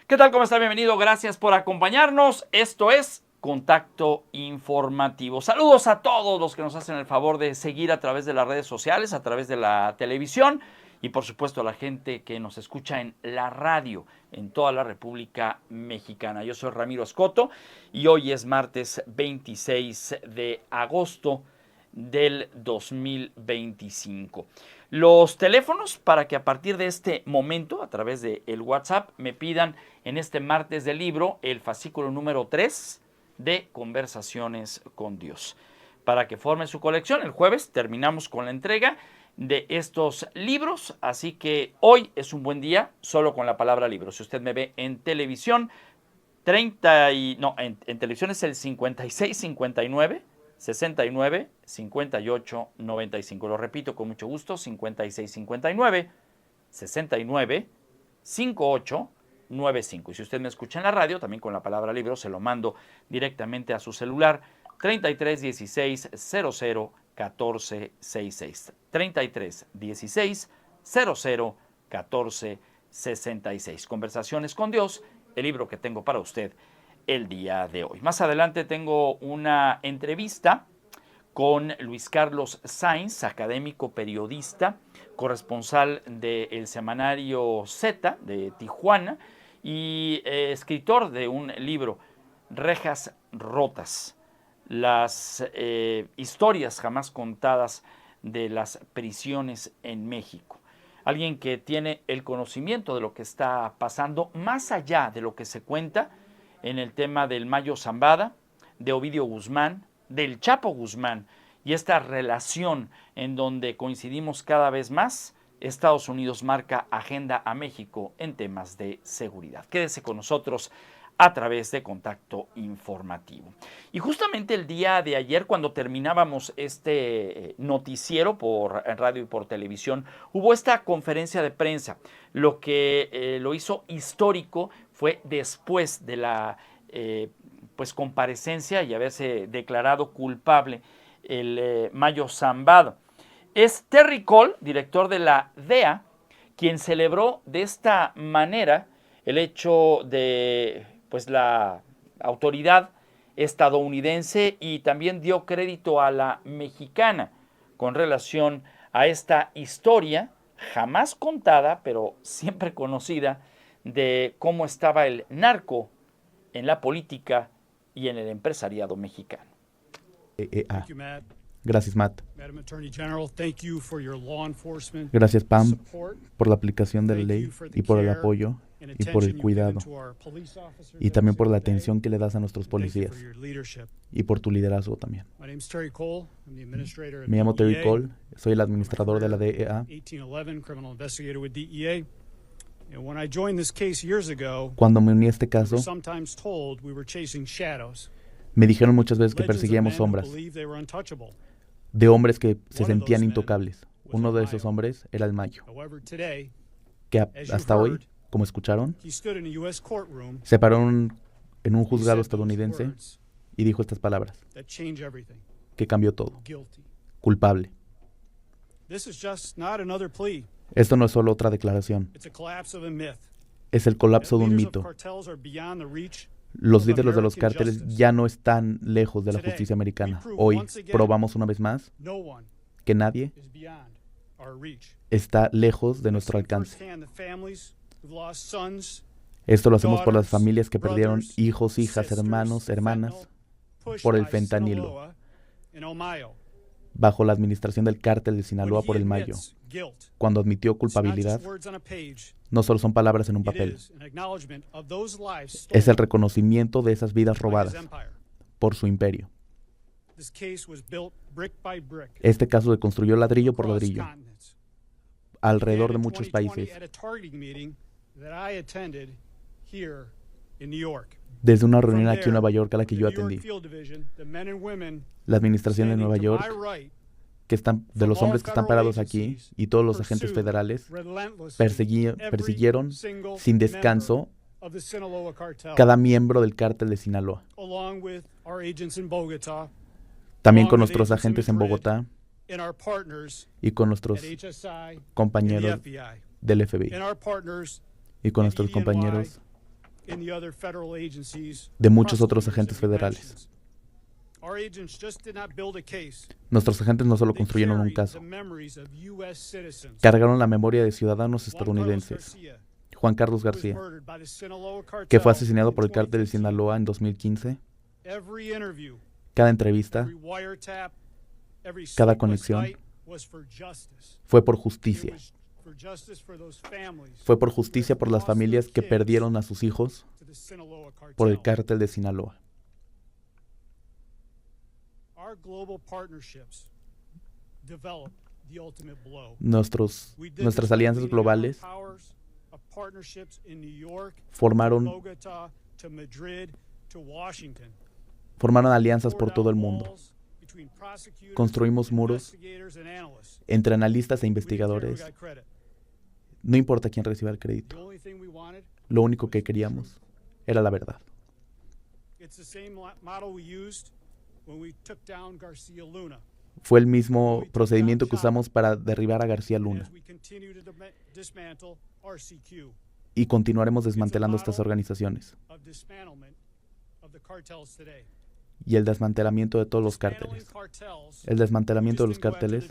¿Qué tal? ¿Cómo está? Bienvenido. Gracias por acompañarnos. Esto es Contacto Informativo. Saludos a todos los que nos hacen el favor de seguir a través de las redes sociales, a través de la televisión y por supuesto a la gente que nos escucha en la radio en toda la República Mexicana. Yo soy Ramiro Escoto y hoy es martes 26 de agosto del 2025. Los teléfonos para que a partir de este momento, a través de el WhatsApp, me pidan en este martes del libro el fascículo número 3 de Conversaciones con Dios. Para que formen su colección, el jueves terminamos con la entrega de estos libros, así que hoy es un buen día solo con la palabra libro. Si usted me ve en televisión, en televisión es el 5659 69 58 95. Lo repito con mucho gusto, 56 59 69 58 95. Y si usted me escucha en la radio, también con la palabra libro, se lo mando directamente a su celular, 33 16 00 14 66. 33 16 00 14 66. Conversaciones con Dios, el libro que tengo para usted el día de hoy. Más adelante tengo una entrevista con Luis Carlos Sainz, académico, periodista, corresponsal del semanario Z de Tijuana y escritor de un libro, Rejas Rotas, las historias jamás contadas de las prisiones en México. Alguien que tiene el conocimiento de lo que está pasando más allá de lo que se cuenta en el tema del Mayo Zambada, de Ovidio Guzmán, del Chapo Guzmán y esta relación en donde coincidimos cada vez más. Estados Unidos marca agenda a México en temas de seguridad. Quédese con nosotros a través de Contacto Informativo. Y justamente el día de ayer, cuando terminábamos este noticiero por radio y por televisión, hubo esta conferencia de prensa. Lo que lo hizo histórico fue después de la comparecencia y haberse declarado culpable el Mayo Zambada. Es Terry Cole, director de la DEA, quien celebró de esta manera el hecho de la autoridad estadounidense y también dio crédito a la mexicana con relación a esta historia jamás contada, pero siempre conocida, de cómo estaba el narco en la política y en el empresariado mexicano. Gracias, Matt. Gracias, Pam, por la aplicación de la ley y por el apoyo y por el cuidado y también por la atención que le das a nuestros policías y por tu liderazgo también. Me llamo Terry Cole, soy el administrador de la DEA. Cuando me uní a este caso, me dijeron muchas veces que perseguíamos sombras de hombres que se sentían intocables. Uno de esos hombres era el Mayo, que hasta hoy, como escucharon, se paró en un juzgado estadounidense y dijo estas palabras, que cambió todo. Culpable. Esto no es solo otra declaración. Es el colapso de un mito. Los líderes de los cárteles ya no están lejos de la justicia americana. Hoy probamos una vez más que nadie está lejos de nuestro alcance. Esto lo hacemos por las familias que perdieron hijos, hijas, hermanos, hermanas, por el fentanilo, bajo la administración del cártel de Sinaloa por el Mayo. Cuando admitió culpabilidad, no solo son palabras en un papel, es el reconocimiento de esas vidas robadas por su imperio. Este caso se construyó ladrillo por ladrillo alrededor de muchos países. Desde una reunión aquí en Nueva York a la que yo atendí, la administración de Nueva York, de los hombres que están parados aquí y todos los agentes federales persiguieron sin descanso cada miembro del cártel de Sinaloa. También con nuestros agentes en Bogotá y con nuestros compañeros del FBI y con nuestros compañeros de muchos otros agentes federales. Nuestros agentes no solo construyeron un caso, cargaron la memoria de ciudadanos estadounidenses. Juan Carlos García, que fue asesinado por el cártel de Sinaloa en 2015. Cada entrevista, cada conexión fue por justicia. Fue por justicia por las familias que perdieron a sus hijos por el cártel de Sinaloa. Nuestras alianzas globales formaron alianzas por todo el mundo. Construimos muros entre analistas e investigadores. No importa quién reciba el crédito. Lo único que queríamos era la verdad. Fue el mismo procedimiento que usamos para derribar a García Luna. Y continuaremos desmantelando estas organizaciones. Y el desmantelamiento de todos los cárteles. El desmantelamiento de los cárteles.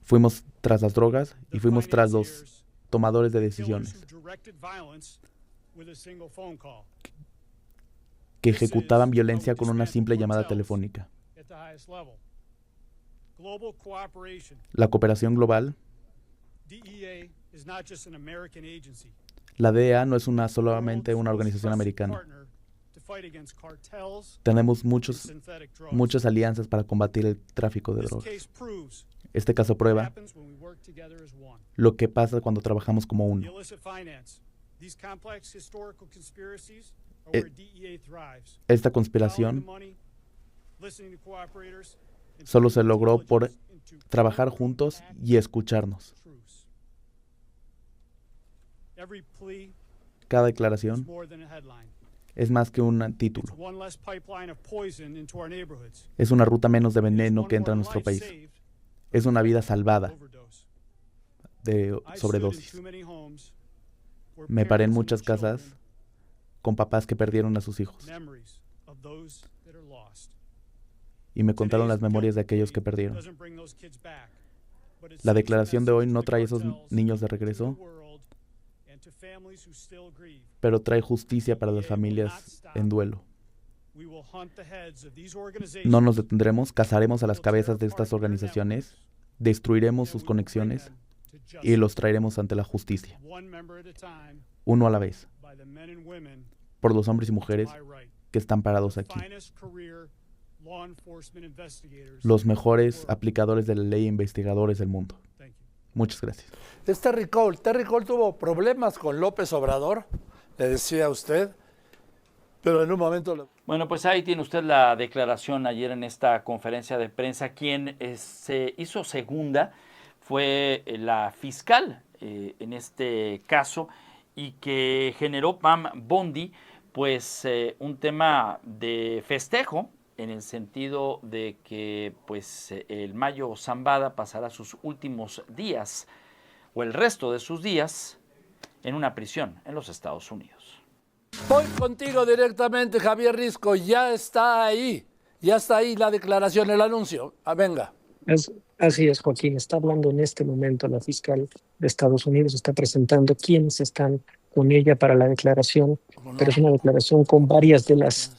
Fuimos tras las drogas y fuimos tras los tomadores de decisiones que ejecutaban violencia con una simple llamada telefónica. La cooperación global. La DEA no es solamente una organización americana. Tenemos muchas alianzas para combatir el tráfico de drogas. Este caso prueba lo que pasa cuando trabajamos como uno. Esta conspiración solo se logró por trabajar juntos y escucharnos. Cada declaración es más que un título. Es una ruta menos de veneno que entra a nuestro país. Es una vida salvada de sobredosis. Me paré en muchas casas con papás que perdieron a sus hijos. Y me contaron las memorias de aquellos que perdieron. La declaración de hoy no trae a esos niños de regreso, pero trae justicia para las familias en duelo. No nos detendremos, cazaremos a las cabezas de estas organizaciones, destruiremos sus conexiones y los traeremos ante la justicia, uno a la vez, por los hombres y mujeres que están parados aquí, los mejores aplicadores de la ley e investigadores del mundo. Muchas gracias. Es Terry Cole. Terry Cole tuvo problemas con López Obrador, le decía a usted, pero en un momento... Bueno, pues ahí tiene usted la declaración ayer en esta conferencia de prensa. Quien se hizo segunda fue la fiscal en este caso y que generó Pam Bondi pues un tema de festejo en el sentido de que pues el Mayo Zambada pasará sus últimos días o el resto de sus días en una prisión en los Estados Unidos. Voy contigo directamente, Javier Risco, ya está ahí la declaración, el anuncio. Venga. Así es, Joaquín, está hablando en este momento la fiscal de Estados Unidos, está presentando quiénes están con ella para la declaración, pero es una declaración con varias de las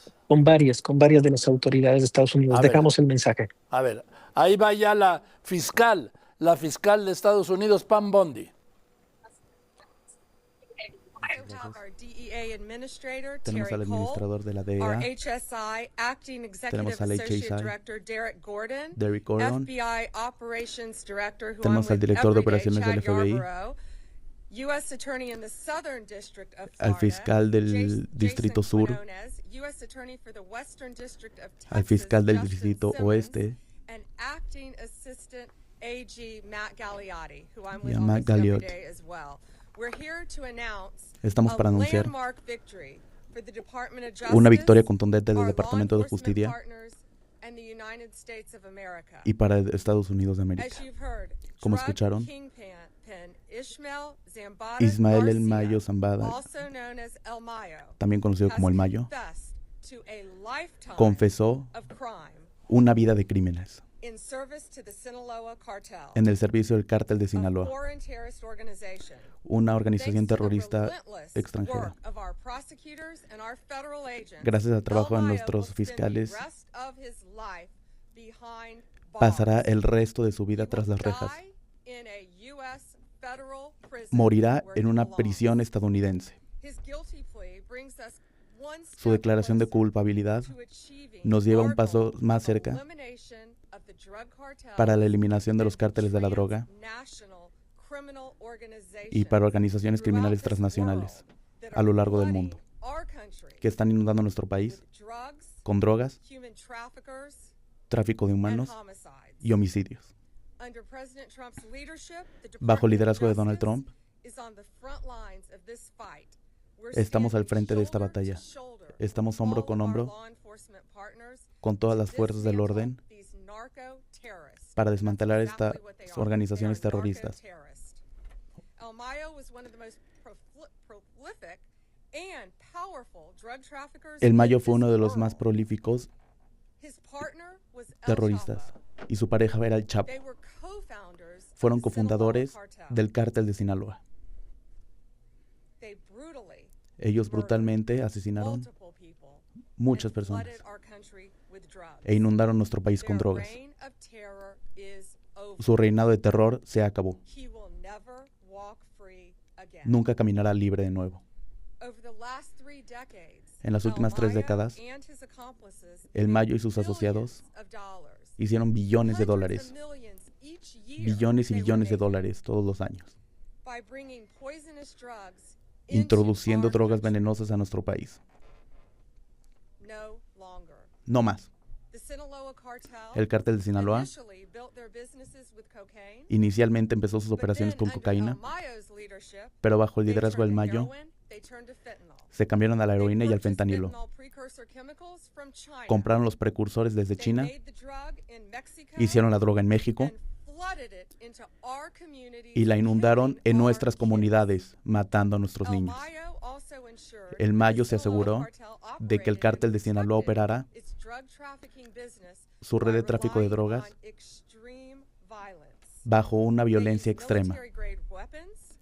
autoridades de Estados Unidos. Dejamos el mensaje. A ver, ahí va ya la fiscal de Estados Unidos, Pam Bondi. Tenemos al administrador de la DEA, tenemos al HSI, Derek Gordon, tenemos al director de operaciones del FBI, al fiscal del Distrito Sur, al fiscal del Distrito Oeste y a Matt Galliotti. Estamos para anunciar una victoria contundente del Departamento de Justicia y para Estados Unidos de América. Como escucharon, Ismael El Mayo Zambada, también conocido como El Mayo, confesó una vida de crímenes en el servicio del cártel de Sinaloa, una organización terrorista extranjera. Gracias al trabajo de nuestros fiscales, pasará el resto de su vida tras las rejas. Morirá en una prisión estadounidense. Su declaración de culpabilidad nos lleva un paso más cerca para la eliminación de los cárteles de la droga y para organizaciones criminales transnacionales a lo largo del mundo que están inundando nuestro país con drogas, tráfico de humanos y homicidios. Bajo el liderazgo de Donald Trump, estamos al frente de esta batalla. Estamos hombro con hombro con todas las fuerzas del orden para desmantelar estas organizaciones terroristas. El Mayo fue uno de los más prolíficos terroristas y su pareja era el Chapo. Fueron cofundadores del cártel de Sinaloa. Ellos brutalmente asesinaron muchas personas e inundaron nuestro país con drogas. Su reinado de terror se acabó. Nunca caminará libre de nuevo. En las últimas 3 décadas, El Mayo y sus asociados hicieron billones de dólares, billones y billones de dólares todos los años, introduciendo drogas venenosas a nuestro país. No más. El cártel de Sinaloa inicialmente empezó sus operaciones con cocaína, pero bajo el liderazgo del Mayo se cambiaron a la heroína y al fentanilo. Compraron los precursores desde China, hicieron la droga en México y la inundaron en nuestras comunidades, matando a nuestros niños. El Mayo se aseguró de que el cártel de Sinaloa operara su red de tráfico de drogas bajo una violencia extrema.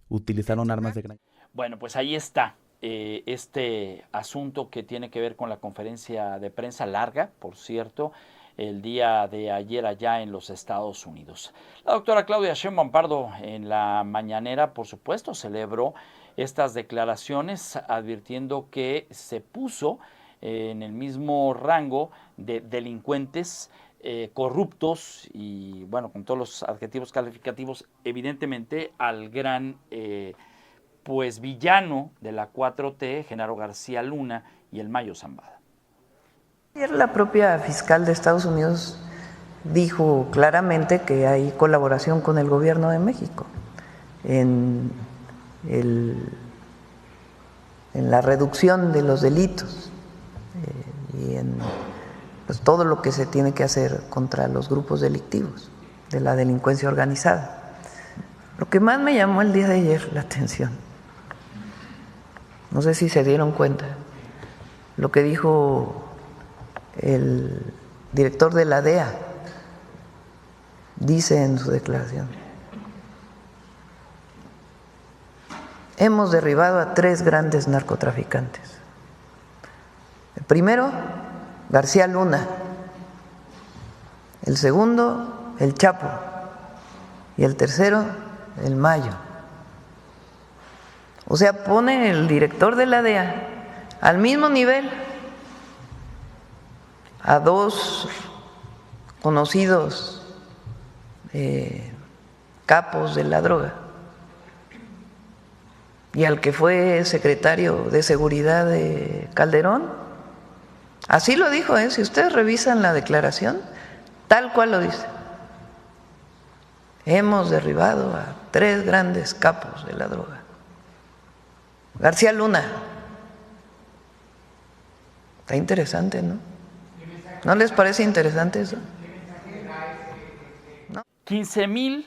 Utilizaron armas de gran... Bueno, pues ahí está este asunto que tiene que ver con la conferencia de prensa larga, por cierto, el día de ayer allá en los Estados Unidos. La doctora Claudia Sheinbaum Pardo en la mañanera, por supuesto, celebró estas declaraciones advirtiendo que se puso en el mismo rango de delincuentes corruptos y, bueno, con todos los adjetivos calificativos, evidentemente al gran pues villano de la 4T, Genaro García Luna y el Mayo Zambada. Ayer la propia fiscal de Estados Unidos dijo claramente que hay colaboración con el gobierno de México en la reducción de los delitos y en pues, todo lo que se tiene que hacer contra los grupos delictivos de la delincuencia organizada. Lo que más me llamó el día de ayer la atención, no sé si se dieron cuenta, lo que dijo el director de la DEA, dice en su declaración: hemos derribado a 3 grandes narcotraficantes. El primero, García Luna. El segundo, el Chapo. Y el tercero, el Mayo. O sea, pone el director de la DEA al mismo nivel a 2 conocidos capos de la droga y al que fue secretario de Seguridad de Calderón. Así lo dijo, si ustedes revisan la declaración, tal cual lo dice. Hemos derribado a 3 grandes capos de la droga. García Luna. Está interesante, ¿no? ¿No les parece interesante eso? 15,000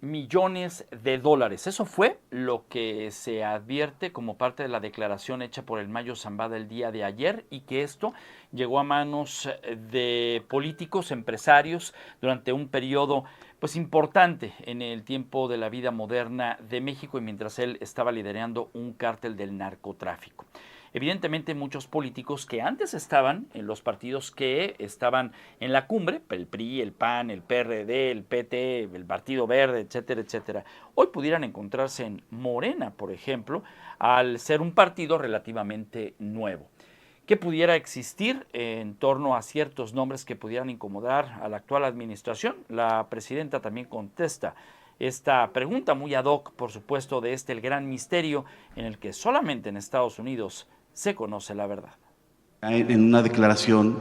millones de dólares. Eso fue lo que se advierte como parte de la declaración hecha por el Mayo Zambada el día de ayer, y que esto llegó a manos de políticos, empresarios, durante un periodo pues importante en el tiempo de la vida moderna de México, y mientras él estaba liderando un cártel del narcotráfico. Evidentemente muchos políticos que antes estaban en los partidos que estaban en la cumbre, el PRI, el PAN, el PRD, el PT, el Partido Verde, etcétera, etcétera, hoy pudieran encontrarse en Morena, por ejemplo, al ser un partido relativamente nuevo. ¿Qué pudiera existir en torno a ciertos nombres que pudieran incomodar a la actual administración? La presidenta también contesta esta pregunta muy ad hoc, por supuesto, de el gran misterio en el que solamente en Estados Unidos se conoce la verdad. En una declaración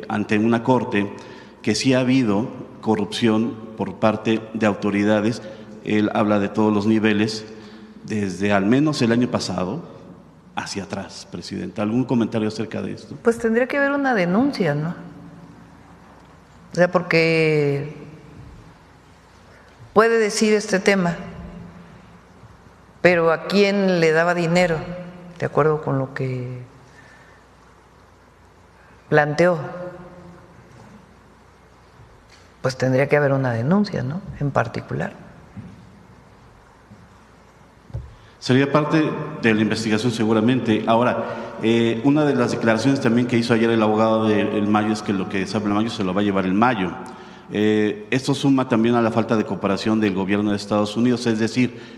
ante una corte que sí ha habido corrupción por parte de autoridades. Él habla de todos los niveles, desde al menos el año pasado hacia atrás, Presidenta. ¿Algún comentario acerca de esto? Pues tendría que haber una denuncia, ¿no? O sea, porque puede decir este tema, pero ¿a quién le daba dinero? De acuerdo con lo que planteó, pues tendría que haber una denuncia, ¿no? En particular. Sería parte de la investigación seguramente. Ahora, una de las declaraciones también que hizo ayer el abogado del Mayo es que lo que sabe el Mayo se lo va a llevar el Mayo. Esto suma también a la falta de cooperación del gobierno de Estados Unidos, es decir,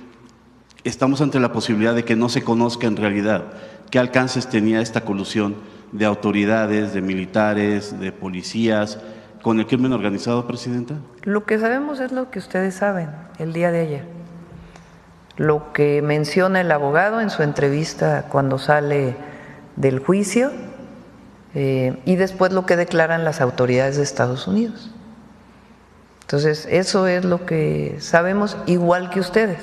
estamos ante la posibilidad de que no se conozca en realidad qué alcances tenía esta colusión de autoridades, de militares, de policías, con el crimen organizado, Presidenta. Lo que sabemos es lo que ustedes saben el día de ayer. Lo que menciona el abogado en su entrevista cuando sale del juicio y después lo que declaran las autoridades de Estados Unidos. Entonces, eso es lo que sabemos, igual que ustedes.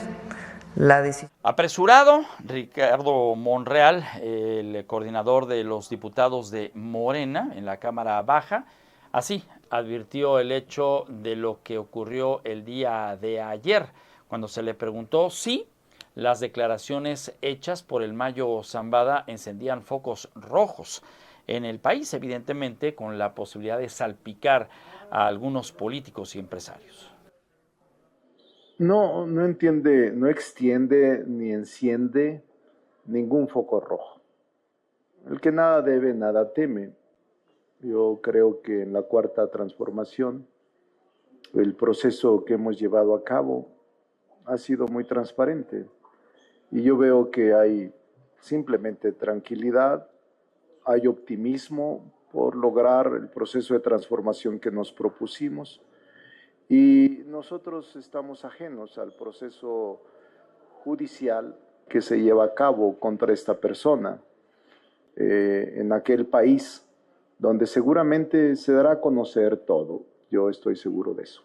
Apresurado, Ricardo Monreal, el coordinador de los diputados de Morena en la Cámara Baja, así advirtió el hecho de lo que ocurrió el día de ayer, cuando se le preguntó si las declaraciones hechas por el Mayo Zambada encendían focos rojos en el país, evidentemente con la posibilidad de salpicar a algunos políticos y empresarios. No extiende ni enciende ningún foco rojo. El que nada debe, nada teme. Yo creo que en la Cuarta Transformación, el proceso que hemos llevado a cabo ha sido muy transparente. Y yo veo que hay simplemente tranquilidad, hay optimismo por lograr el proceso de transformación que nos propusimos. Y nosotros estamos ajenos al proceso judicial que se lleva a cabo contra esta persona en aquel país, donde seguramente se dará a conocer todo. Yo estoy seguro de eso.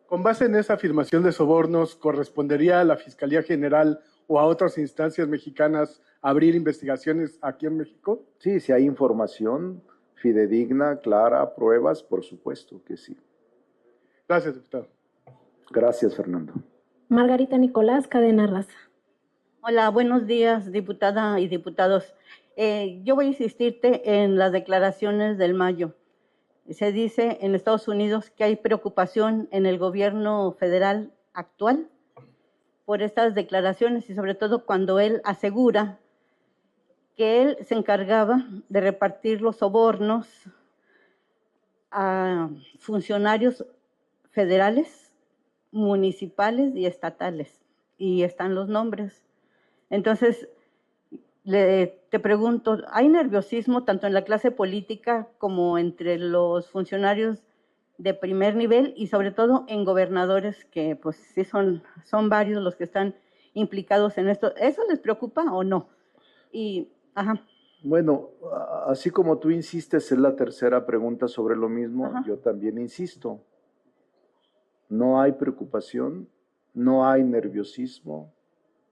Con base en esa afirmación de sobornos, ¿correspondería a la Fiscalía General o a otras instancias mexicanas abrir investigaciones aquí en México? Sí, si hay información fidedigna, clara, pruebas, por supuesto que sí. Gracias, diputado. Gracias, Fernando. Margarita Nicolás, Cadena Raza. Hola, buenos días, diputada y diputados. Yo voy a insistirte en las declaraciones del Mayo. Se dice en Estados Unidos que hay preocupación en el gobierno federal actual por estas declaraciones y sobre todo cuando él asegura que él se encargaba de repartir los sobornos a funcionarios federales, municipales y estatales, y están los nombres. Entonces, te pregunto, ¿hay nerviosismo tanto en la clase política como entre los funcionarios de primer nivel y sobre todo en gobernadores que pues sí son varios los que están implicados en esto? ¿Eso les preocupa o no? Bueno, así como tú insistes en la tercera pregunta sobre lo mismo, yo también insisto. No hay preocupación, no hay nerviosismo,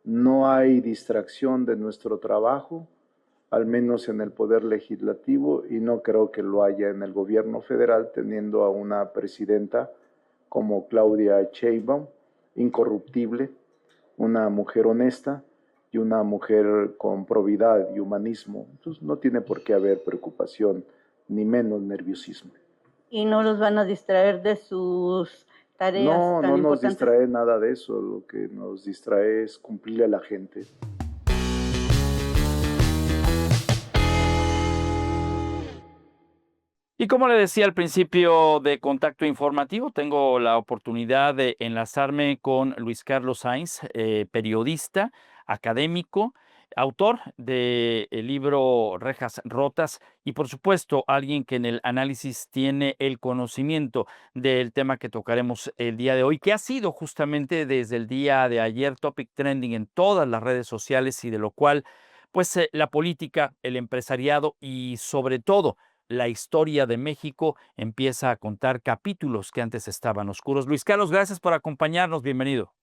no hay distracción de nuestro trabajo. al menos en el poder legislativo, y no creo que lo haya en el gobierno federal, teniendo a una presidenta como Claudia Sheinbaum, incorruptible, una mujer honesta y una mujer con probidad y humanismo. Entonces no tiene por qué haber preocupación, ni menos nerviosismo. ¿Y no los van a distraer de sus tareas No, tan no nos importantes? distrae nada de eso. Lo que nos distrae es cumplirle a la gente. Y como le decía al principio de Contacto Informativo, tengo la oportunidad de enlazarme con Luis Carlos Sainz, periodista, académico, autor del libro Rejas Rotas y por supuesto alguien que en el análisis tiene el conocimiento del tema que tocaremos el día de hoy, que ha sido justamente desde el día de ayer topic trending en todas las redes sociales y de lo cual pues la política, el empresariado y sobre todo la historia de México empieza a contar capítulos que antes estaban oscuros. Luis Carlos, gracias por acompañarnos. Bienvenido.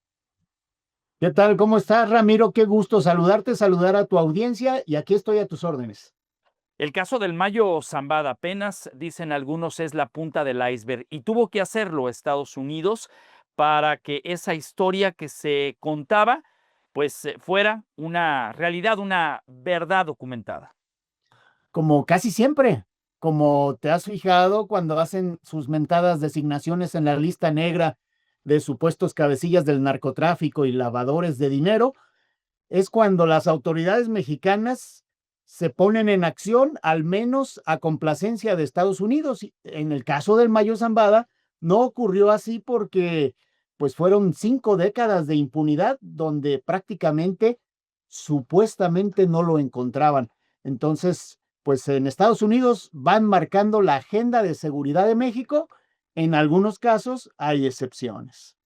¿Qué tal? ¿Cómo estás, Ramiro? Qué gusto saludarte, saludar a tu audiencia y aquí estoy a tus órdenes. El caso del Mayo Zambada apenas, dicen algunos, es la punta del iceberg y tuvo que hacerlo Estados Unidos para que esa historia que se contaba pues fuera una realidad, una verdad documentada. Como casi siempre, como te has fijado cuando hacen sus mentadas designaciones en la lista negra de supuestos cabecillas del narcotráfico y lavadores de dinero, es cuando las autoridades mexicanas se ponen en acción, al menos a complacencia de Estados Unidos. En el caso del Mayo Zambada, no ocurrió así porque pues fueron 5 décadas de impunidad donde prácticamente, supuestamente no lo encontraban. Entonces, pues en Estados Unidos van marcando la agenda de seguridad de México. En algunos casos hay excepciones.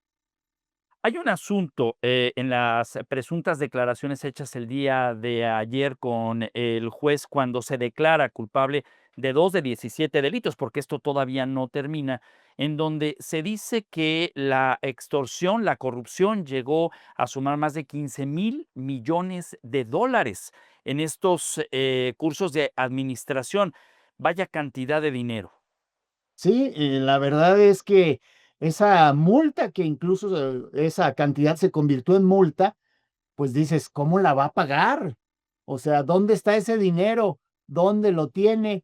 Hay un asunto en las presuntas declaraciones hechas el día de ayer con el juez cuando se declara culpable de 2 de 17 delitos, porque esto todavía no termina, en donde se dice que la extorsión, la corrupción llegó a sumar más de 15,000 millones de dólares en estos cursos de administración. Vaya cantidad de dinero. Sí, la verdad es que esa multa, que incluso esa cantidad se convirtió en multa, pues dices, ¿cómo la va a pagar? O sea, ¿dónde está ese dinero? ¿Dónde lo tiene?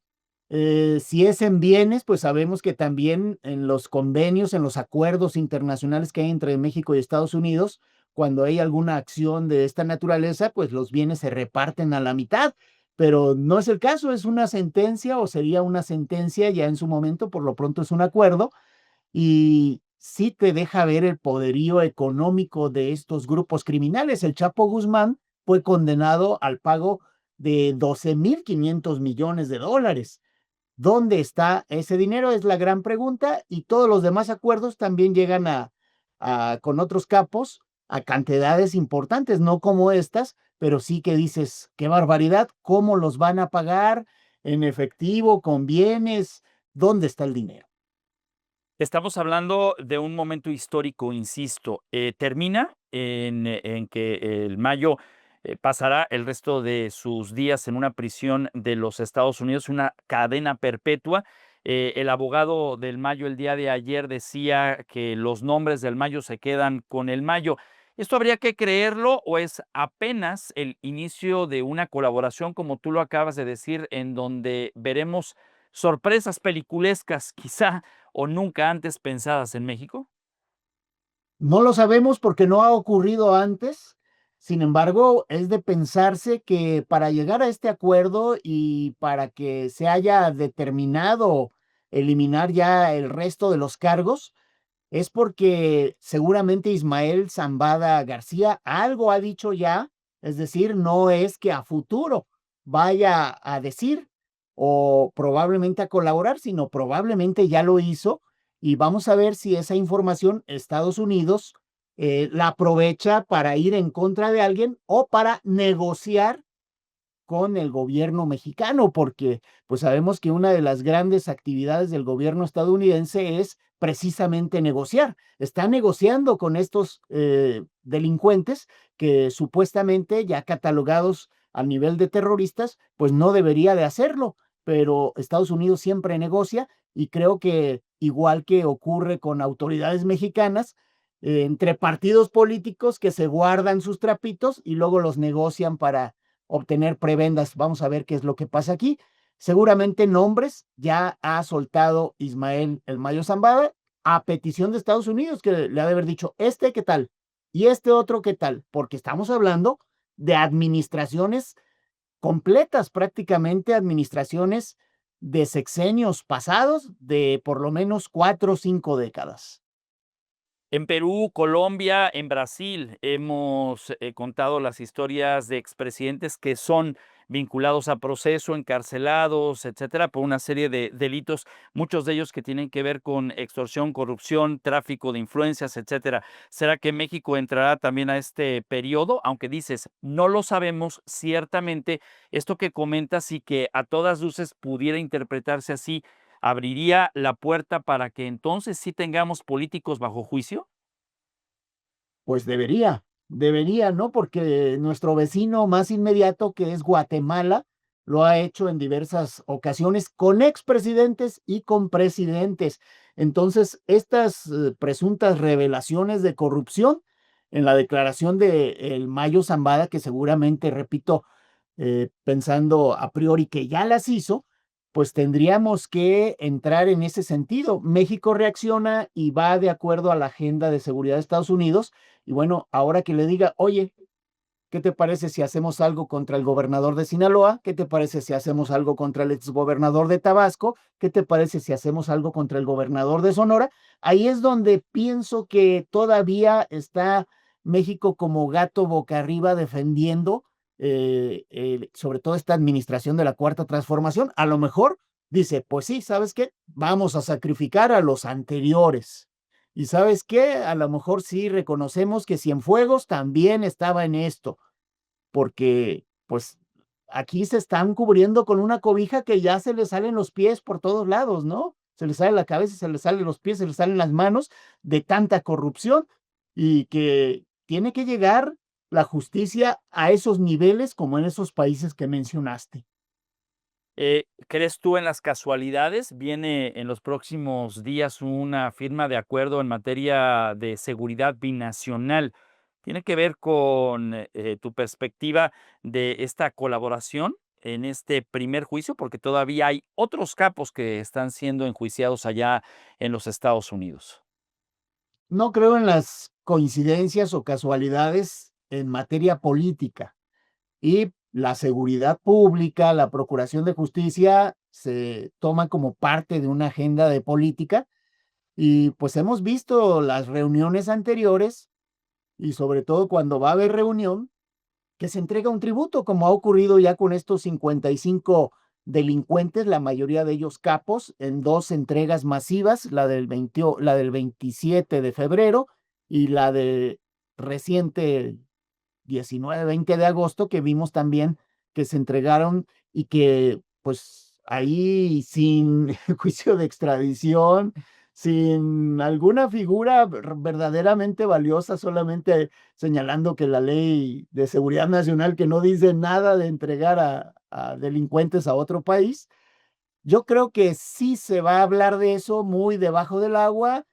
Si es en bienes, pues sabemos que también en los convenios, en los acuerdos internacionales que hay entre México y Estados Unidos, cuando hay alguna acción de esta naturaleza, pues los bienes se reparten a la mitad, pero no es el caso, es una sentencia o sería una sentencia ya en su momento, por lo pronto es un acuerdo y sí te deja ver el poderío económico de estos grupos criminales. El Chapo Guzmán fue condenado al pago de 12,500 millones de dólares. ¿Dónde está ese dinero? Es la gran pregunta, y todos los demás acuerdos también llegan con otros capos a cantidades importantes, no como estas, pero sí que dices, qué barbaridad, ¿cómo los van a pagar? ¿En efectivo, con bienes? ¿Dónde está el dinero? Estamos hablando de un momento histórico, insisto. Termina en que el Mayo pasará el resto de sus días en una prisión de los Estados Unidos, una cadena perpetua. El abogado del Mayo el día de ayer decía que los nombres del Mayo se quedan con el Mayo. ¿Esto habría que creerlo o es apenas el inicio de una colaboración, como tú lo acabas de decir, en donde veremos sorpresas peliculescas, quizá, o nunca antes pensadas en México? No lo sabemos porque no ha ocurrido antes. Sin embargo, es de pensarse que para llegar a este acuerdo y para que se haya determinado eliminar ya el resto de los cargos, es porque seguramente Ismael Zambada García algo ha dicho ya, es decir, no es que a futuro vaya a decir o probablemente a colaborar, sino probablemente ya lo hizo, y vamos a ver si esa información Estados Unidos la aprovecha para ir en contra de alguien o para negociar con el gobierno mexicano, porque pues sabemos que una de las grandes actividades del gobierno estadounidense es precisamente negociar. Está negociando con estos delincuentes que supuestamente ya catalogados a nivel de terroristas, pues no debería de hacerlo, pero Estados Unidos siempre negocia y creo que igual que ocurre con autoridades mexicanas, entre partidos políticos que se guardan sus trapitos y luego los negocian para obtener prebendas. Vamos a ver qué es lo que pasa aquí. Seguramente nombres ya ha soltado Ismael El Mayo Zambada a petición de Estados Unidos, que le ha de haber dicho, ¿qué tal? Y este otro, ¿qué tal? Porque estamos hablando de administraciones completas, prácticamente administraciones de sexenios pasados de por lo menos 4 o 5 décadas. En Perú, Colombia, en Brasil hemos contado las historias de expresidentes que son vinculados a proceso, encarcelados, etcétera, por una serie de delitos, muchos de ellos que tienen que ver con extorsión, corrupción, tráfico de influencias, etcétera. ¿Será que México entrará también a este periodo? Aunque dices, no lo sabemos ciertamente, esto que comentas y que a todas luces pudiera interpretarse así, ¿abriría la puerta para que entonces sí tengamos políticos bajo juicio? Pues debería, ¿no? Porque nuestro vecino más inmediato, que es Guatemala, lo ha hecho en diversas ocasiones con expresidentes y con presidentes. Entonces, estas presuntas revelaciones de corrupción en la declaración de El Mayo Zambada, que seguramente, repito, pensando a priori que ya las hizo, pues tendríamos que entrar en ese sentido. México reacciona y va de acuerdo a la agenda de seguridad de Estados Unidos. Y bueno, ahora que le diga, oye, ¿qué te parece si hacemos algo contra el gobernador de Sinaloa? ¿Qué te parece si hacemos algo contra el exgobernador de Tabasco? ¿Qué te parece si hacemos algo contra el gobernador de Sonora? Ahí es donde pienso que todavía está México como gato boca arriba defendiendo sobre todo esta administración de la Cuarta Transformación. A lo mejor dice, pues sí, ¿sabes qué? Vamos a sacrificar a los anteriores. Y ¿sabes qué? A lo mejor sí reconocemos que Cienfuegos también estaba en esto, porque pues aquí se están cubriendo con una cobija que ya se les salen los pies por todos lados, ¿no? Se les sale la cabeza, se les salen los pies, se les salen las manos de tanta corrupción y que tiene que llegar la justicia a esos niveles como en esos países que mencionaste. ¿Crees tú en las casualidades? Viene en los próximos días una firma de acuerdo en materia de seguridad binacional. ¿Tiene que ver con tu perspectiva de esta colaboración en este primer juicio? Porque todavía hay otros capos que están siendo enjuiciados allá en los Estados Unidos. No creo en las coincidencias o casualidades en materia política. Y la seguridad pública, la procuración de justicia se toma como parte de una agenda de política y pues hemos visto las reuniones anteriores y sobre todo cuando va a haber reunión que se entrega un tributo, como ha ocurrido ya con estos 55 delincuentes, la mayoría de ellos capos, en 2 entregas masivas, la del 27 de febrero y la de reciente 19, 20 de agosto, que vimos también que se entregaron y que pues ahí sin juicio de extradición, sin alguna figura verdaderamente valiosa, solamente señalando que la ley de seguridad nacional que no dice nada de entregar a delincuentes a otro país. Yo creo que sí se va a hablar de eso muy debajo del agua.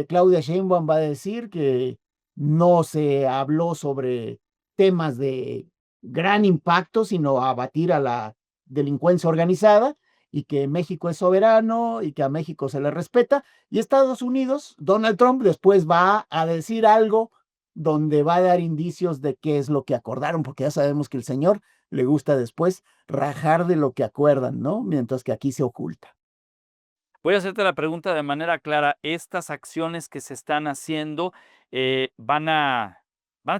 Claudia Sheinbaum va a decir que no se habló sobre temas de gran impacto, sino abatir a la delincuencia organizada y que México es soberano y que a México se le respeta. Y Estados Unidos, Donald Trump, después va a decir algo donde va a dar indicios de qué es lo que acordaron, porque ya sabemos que el señor le gusta después rajar de lo que acuerdan, ¿no? Mientras que aquí se oculta. Voy a hacerte la pregunta de manera clara. ¿Estas acciones que se están haciendo van a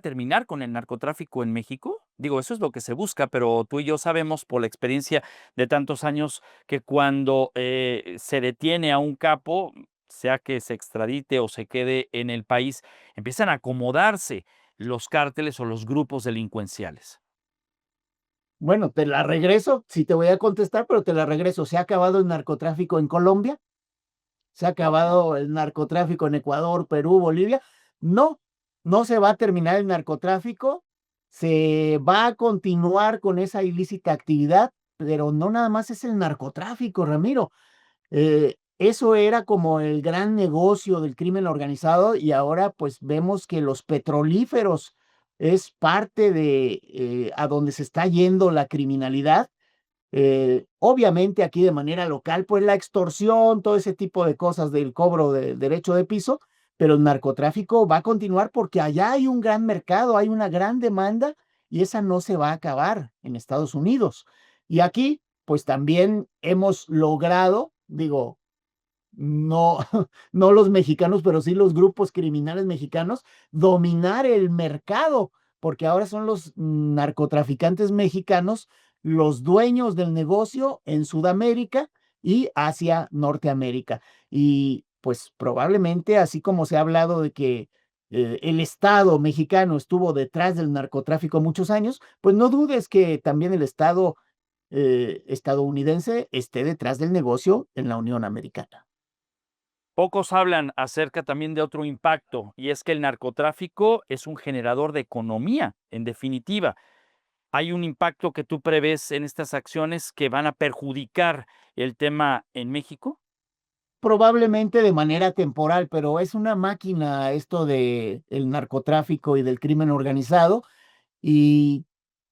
terminar con el narcotráfico en México? Digo, eso es lo que se busca, pero tú y yo sabemos por la experiencia de tantos años que cuando se detiene a un capo, sea que se extradite o se quede en el país, empiezan a acomodarse los cárteles o los grupos delincuenciales. Bueno, te la regreso, sí te voy a contestar, pero te la regreso. ¿Se ha acabado el narcotráfico en Colombia? ¿Se ha acabado el narcotráfico en Ecuador, Perú, Bolivia? No, no se va a terminar el narcotráfico se va a continuar con esa ilícita actividad, pero no nada más es el narcotráfico, Ramiro. Eso era como el gran negocio del crimen organizado y ahora pues vemos que los petrolíferos es parte de a donde se está yendo la criminalidad. Obviamente aquí de manera local, pues la extorsión, todo ese tipo de cosas del cobro de derecho de piso, pero el narcotráfico va a continuar porque allá hay un gran mercado, hay una gran demanda y esa no se va a acabar en Estados Unidos. Y aquí, pues también hemos logrado, digo, no, no los mexicanos, pero sí los grupos criminales mexicanos, dominar el mercado, porque ahora son los narcotraficantes mexicanos los dueños del negocio en Sudamérica y hacia Norteamérica. Y pues probablemente, así como se ha hablado de que el Estado mexicano estuvo detrás del narcotráfico muchos años, pues no dudes que también el Estado estadounidense esté detrás del negocio en la Unión Americana. Pocos hablan acerca también de otro impacto, y es que el narcotráfico es un generador de economía, en definitiva. ¿Hay un impacto que tú prevés en estas acciones que van a perjudicar el tema en México? Probablemente de manera temporal, pero es una máquina esto de el narcotráfico y del crimen organizado y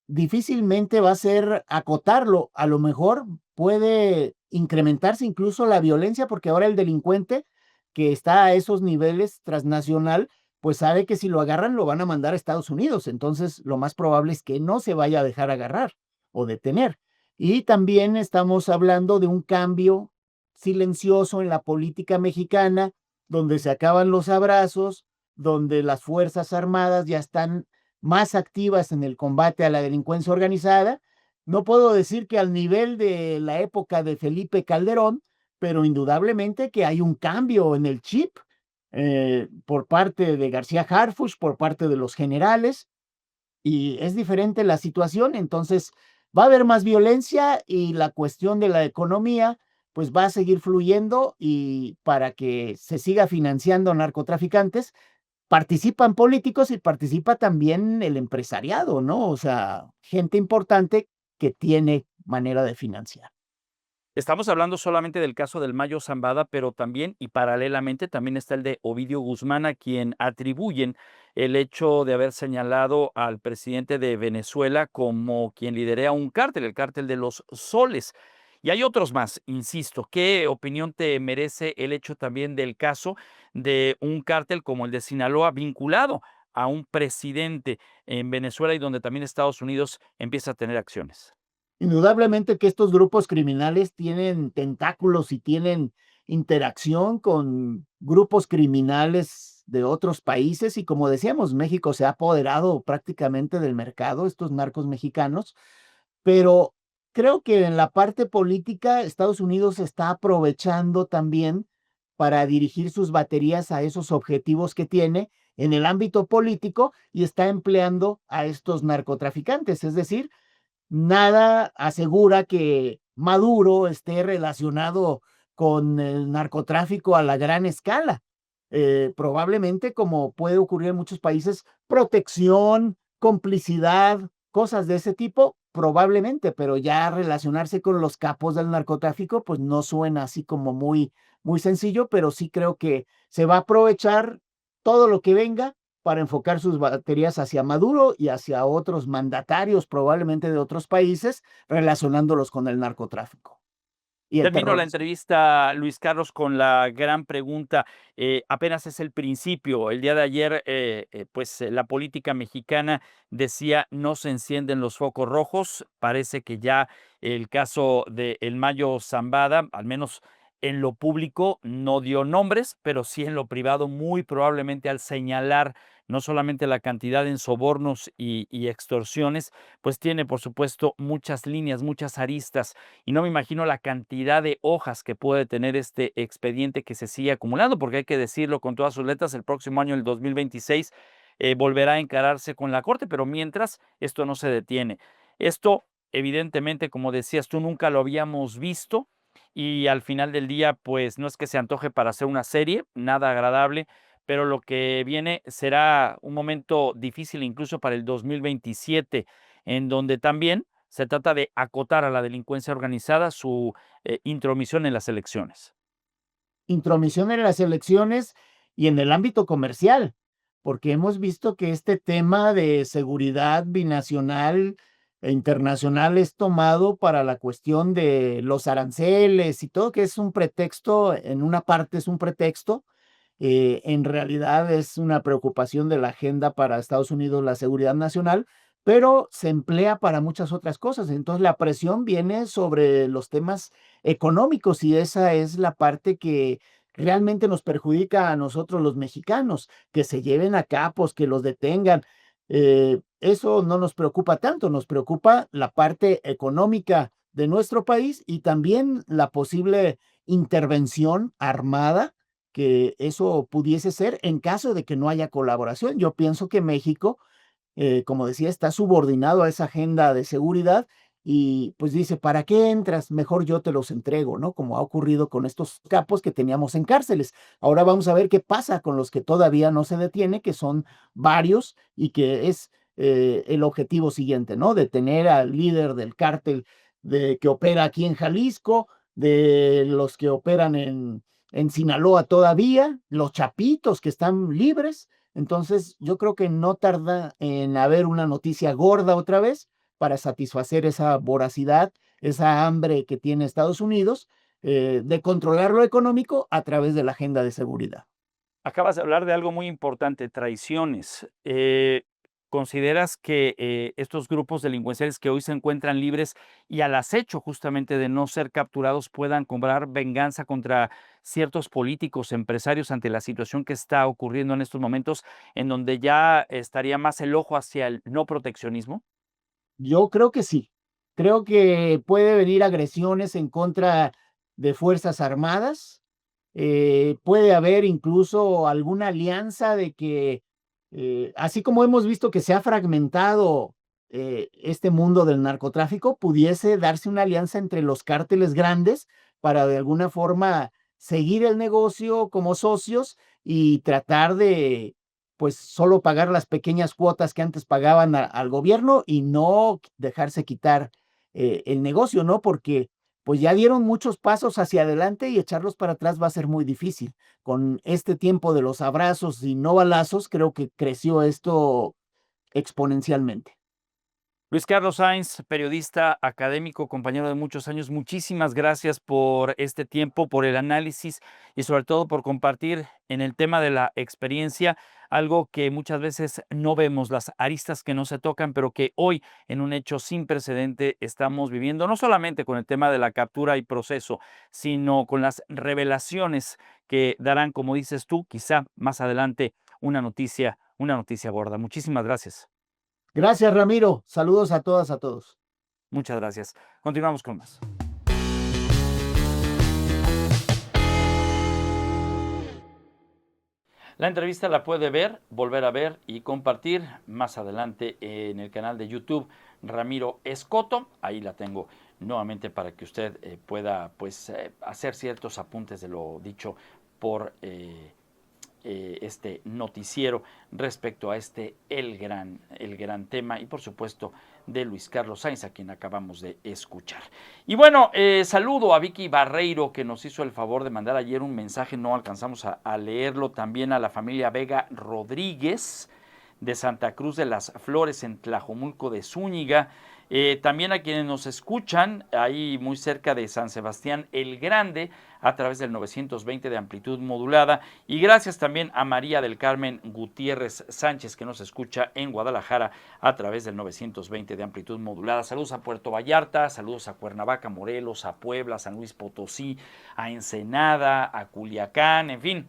difícilmente va a ser acotarlo. A lo mejor puede incrementarse incluso la violencia porque ahora el delincuente que está a esos niveles transnacional, pues sabe que si lo agarran lo van a mandar a Estados Unidos. Entonces, lo más probable es que no se vaya a dejar agarrar o detener. Y también estamos hablando de un cambio silencioso en la política mexicana, donde se acaban los abrazos, donde las Fuerzas Armadas ya están más activas en el combate a la delincuencia organizada. No puedo decir que al nivel de la época de Felipe Calderón, pero indudablemente que hay un cambio en el chip por parte de García Harfuch, por parte de los generales, y es diferente la situación. Entonces va a haber más violencia y la cuestión de la economía pues va a seguir fluyendo, y para que se siga financiando narcotraficantes participan políticos y participa también el empresariado, ¿no? O sea, gente importante que tiene manera de financiar. Estamos hablando solamente del caso del Mayo Zambada, pero también y paralelamente también está el de Ovidio Guzmán, a quien atribuyen el hecho de haber señalado al presidente de Venezuela como quien lidera un cártel, el cártel de los Soles. Y hay otros más, insisto. ¿Qué opinión te merece el hecho también del caso de un cártel como el de Sinaloa vinculado a un presidente en Venezuela y donde también Estados Unidos empieza a tener acciones? Indudablemente que estos grupos criminales tienen tentáculos y tienen interacción con grupos criminales de otros países y, como decíamos, México se ha apoderado prácticamente del mercado, estos narcos mexicanos, pero creo que en la parte política Estados Unidos está aprovechando también para dirigir sus baterías a esos objetivos que tiene en el ámbito político y está empleando a estos narcotraficantes, es decir, nada asegura que Maduro esté relacionado con el narcotráfico a la gran escala. Probablemente, como puede ocurrir en muchos países, protección, complicidad, cosas de ese tipo, probablemente, pero ya relacionarse con los capos del narcotráfico, pues no suena así como muy, muy sencillo, pero sí creo que se va a aprovechar todo lo que venga para enfocar sus baterías hacia Maduro y hacia otros mandatarios, probablemente de otros países, relacionándolos con el narcotráfico. Termino la entrevista, Luis Carlos, con la gran pregunta. Apenas es el principio. El día de ayer, la política mexicana decía no se encienden los focos rojos. Parece que ya el caso de El Mayo Zambada, al menos en lo público, no dio nombres, pero sí en lo privado, muy probablemente al señalar no solamente la cantidad en sobornos y extorsiones, pues tiene, por supuesto, muchas líneas, muchas aristas. Y no me imagino la cantidad de hojas que puede tener este expediente que se sigue acumulando, porque hay que decirlo con todas sus letras, el próximo año, el 2026, volverá a encararse con la Corte, pero mientras esto no se detiene. Esto, evidentemente, como decías tú, nunca lo habíamos visto y al final del día, pues no es que se antoje para hacer una serie, nada agradable, pero lo que viene será un momento difícil incluso para el 2027, en donde también se trata de acotar a la delincuencia organizada su intromisión en las elecciones. Intromisión en las elecciones y en el ámbito comercial, porque hemos visto que este tema de seguridad binacional e internacional es tomado para la cuestión de los aranceles y todo, que es un pretexto, en una parte es un pretexto, en realidad es una preocupación de la agenda para Estados Unidos la seguridad nacional, pero se emplea para muchas otras cosas. Entonces la presión viene sobre los temas económicos y esa es la parte que realmente nos perjudica a nosotros los mexicanos, que se lleven a capos, que los detengan. Eso no nos preocupa tanto, nos preocupa la parte económica de nuestro país y también la posible intervención armada que eso pudiese ser en caso de que no haya colaboración. Yo pienso que México, como decía, está subordinado a esa agenda de seguridad y pues dice, ¿para qué entras? Mejor yo te los entrego, ¿no? Como ha ocurrido con estos capos que teníamos en cárceles. Ahora vamos a ver qué pasa con los que todavía no se detiene, que son varios y que es el objetivo siguiente, ¿no? Detener al líder del cártel que opera aquí en Jalisco, de los que operan en Sinaloa todavía, los chapitos que están libres. Entonces, yo creo que no tarda en haber una noticia gorda otra vez para satisfacer esa voracidad, esa hambre que tiene Estados Unidos de controlar lo económico a través de la agenda de seguridad. Acabas de hablar de algo muy importante, traiciones. ¿Consideras que estos grupos delincuenciales que hoy se encuentran libres y al acecho justamente de no ser capturados puedan cobrar venganza contra ciertos políticos, empresarios ante la situación que está ocurriendo en estos momentos, en donde ya estaría más el ojo hacia el no proteccionismo? Yo creo que sí. Creo que puede venir agresiones en contra de Fuerzas Armadas. Puede haber incluso alguna alianza de que, así como hemos visto que se ha fragmentado este mundo del narcotráfico, pudiese darse una alianza entre los cárteles grandes para de alguna forma seguir el negocio como socios y tratar de, pues, solo pagar las pequeñas cuotas que antes pagaban al gobierno y no dejarse quitar el negocio, ¿no? Porque pues ya dieron muchos pasos hacia adelante y echarlos para atrás va a ser muy difícil. Con este tiempo de los abrazos y no balazos, creo que creció esto exponencialmente. Luis Carlos Sainz, periodista, académico, compañero de muchos años, muchísimas gracias por este tiempo, por el análisis y sobre todo por compartir en el tema de la experiencia algo que muchas veces no vemos, las aristas que no se tocan, pero que hoy en un hecho sin precedente estamos viviendo, no solamente con el tema de la captura y proceso, sino con las revelaciones que darán, como dices tú, quizá más adelante una noticia gorda. Muchísimas gracias. Gracias, Ramiro. Saludos a todas, a todos. Muchas gracias. Continuamos con más. La entrevista la puede ver, volver a ver y compartir más adelante en el canal de YouTube Ramiro Escoto. Ahí la tengo nuevamente para que usted pueda hacer ciertos apuntes de lo dicho por este noticiero respecto a el gran tema y por supuesto de Luis Carlos Sainz, a quien acabamos de escuchar. Y bueno, saludo a Vicky Barreiro, que nos hizo el favor de mandar ayer un mensaje, no alcanzamos a leerlo, también a la familia Vega Rodríguez de Santa Cruz de las Flores en Tlajomulco de Zúñiga, también a quienes nos escuchan ahí muy cerca de San Sebastián el Grande a través del 920 de amplitud modulada, y gracias también a María del Carmen Gutiérrez Sánchez, que nos escucha en Guadalajara a través del 920 de amplitud modulada. Saludos a Puerto Vallarta, saludos a Cuernavaca, Morelos, a Puebla, San Luis Potosí, a Ensenada, a Culiacán, en fin,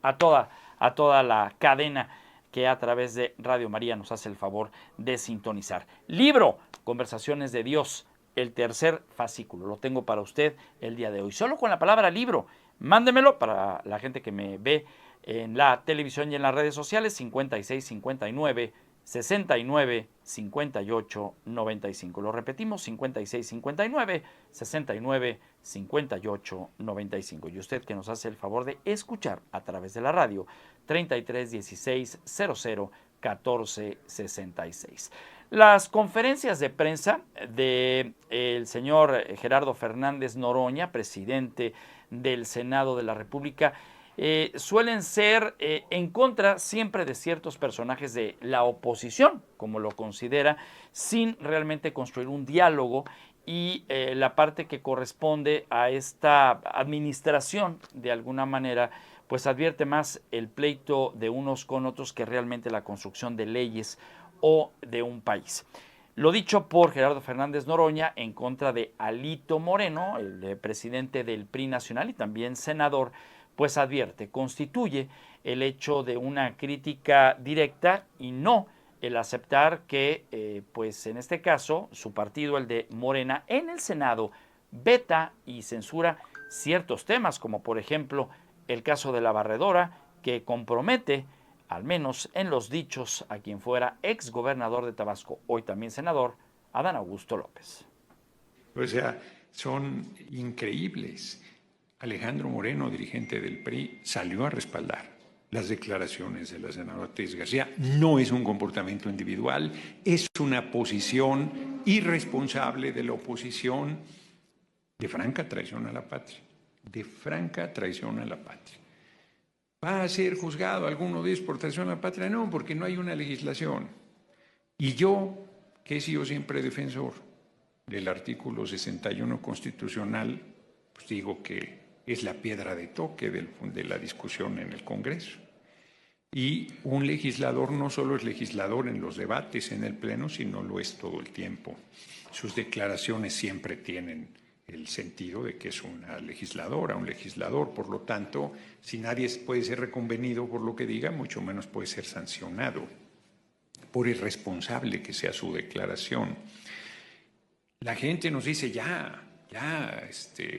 a toda la cadena que a través de Radio María nos hace el favor de sintonizar. Libro, Conversaciones de Dios, el tercer fascículo, lo tengo para usted el día de hoy, solo con la palabra libro. Mándemelo para la gente que me ve en la televisión y en las redes sociales, 56 59 69 58 95. Lo repetimos, 56 59 69 58 95. Y usted que nos hace el favor de escuchar a través de la radio, 33 16 00 14 66. Las conferencias de prensa del señor Gerardo Fernández Noroña, presidente del Senado de la República, suelen ser en contra siempre de ciertos personajes de la oposición, como lo considera, sin realmente construir un diálogo, y la parte que corresponde a esta administración, de alguna manera, pues advierte más el pleito de unos con otros que realmente la construcción de leyes o de un país. Lo dicho por Gerardo Fernández Noroña en contra de Alito Moreno, el presidente del PRI nacional y también senador, pues advierte, constituye el hecho de una crítica directa y no el aceptar que, pues en este caso, su partido, el de Morena, en el Senado, veta y censura ciertos temas, como por ejemplo el caso de la barredora, que compromete, al menos en los dichos, a quien fuera exgobernador de Tabasco, hoy también senador, Adán Augusto López. O sea, son increíbles. Alejandro Moreno, dirigente del PRI, salió a respaldar las declaraciones de la senadora Tess García. No es un comportamiento individual, es una posición irresponsable de la oposición de franca traición a la patria. De franca traición a la patria. ¿Va a ser juzgado alguno de ellos por traición a la patria? No, porque no hay una legislación. Y yo, que he sido siempre defensor del artículo 61 constitucional, pues digo que es la piedra de toque de la discusión en el Congreso. Y un legislador no solo es legislador en los debates en el Pleno, sino lo es todo el tiempo. Sus declaraciones siempre tienen el sentido de que es una legisladora, un legislador. Por lo tanto, si nadie puede ser reconvenido por lo que diga, mucho menos puede ser sancionado, por irresponsable que sea su declaración. La gente nos dice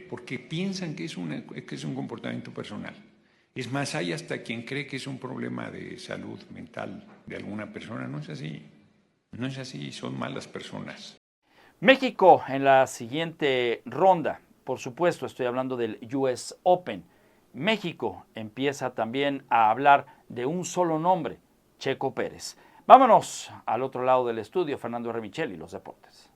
porque piensan que es un comportamiento personal. Es más, hay hasta quien cree que es un problema de salud mental de alguna persona. No es así. No es así, son malas personas. México en la siguiente ronda, por supuesto, estoy hablando del US Open. México empieza también a hablar de un solo nombre, Checo Pérez. Vámonos al otro lado del estudio, Fernando R. Micheli, los deportes.